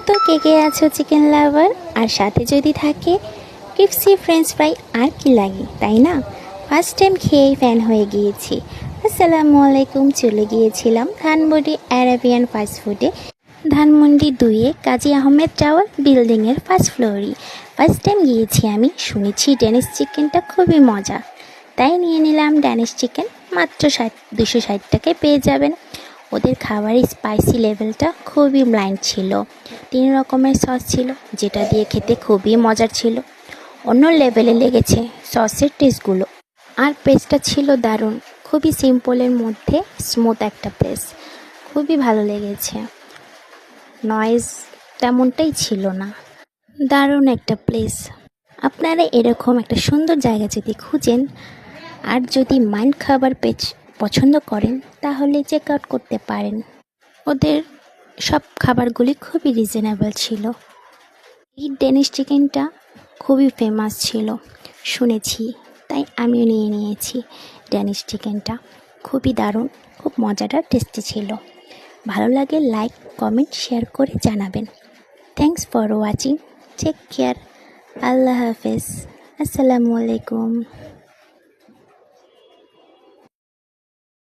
তো কে কে আছো chicken lover, আর সাথে যদি থাকে ক্রিপসি ফ্রেঞ্চ ফ্রাই, আর কি লাগে তাই না? ফার্স্ট টাইম খেয়েই ফ্যান হয়ে গিয়েছি। আসসালামু আলাইকুম। চলে গিয়েছিলাম ধানমন্ডি অ্যারাবিয়ান ফাস্টফুডে, ধানমন্ডি 2-এ কাজী আহমেদ টাওয়ার বিল্ডিংয়ের ফার্স্ট ফ্লোরই। ফার্স্ট টাইম গিয়েছি আমি, শুনেছি ড্যানিশ চিকেনটা খুবই মজা, তাই নিয়ে নিলাম ড্যানিশ চিকেন। মাত্র 260 টাকায় পেয়ে যাবেন। ওদের খাবারের স্পাইসি লেভেলটা খুবই ব্লাইন্ড ছিল। 3 রকমের সস ছিল, যেটা দিয়ে খেতে খুবই মজার ছিল। অন্য লেভেলে লেগেছে সসের টেস্টগুলো, আর পেস্টটা ছিল দারুণ। খুবই সিম্পলের মধ্যে স্মুথ একটা পেস্ট, খুবই ভালো লেগেছে। নয়েজ তেমনটাই ছিল না। দারুণ একটা প্লেস। আপনারা এরকম একটা সুন্দর জায়গা যদি খুঁজেন, আর যদি মাইন্ড খাবার পছন্দ করেন, তাহলে চেক আউট করতে পারেন। ওদের সব খাবারগুলি খুবই রিজনেবল ছিল। এই ড্যানিশ চিকেনটা খুবই ফেমাস ছিল শুনেছি, তাই আমিও নিয়ে নিয়েছি। ড্যানিশ চিকেনটা খুবই দারুণ, খুব মজাদার, টেস্টি ছিল। ভালো লাগে লাইক, কমেন্ট, শেয়ার করে জানাবেন। Thanks for watching. Take care. আল্লাহ হাফেজ। আসসালামু আলাইকুম।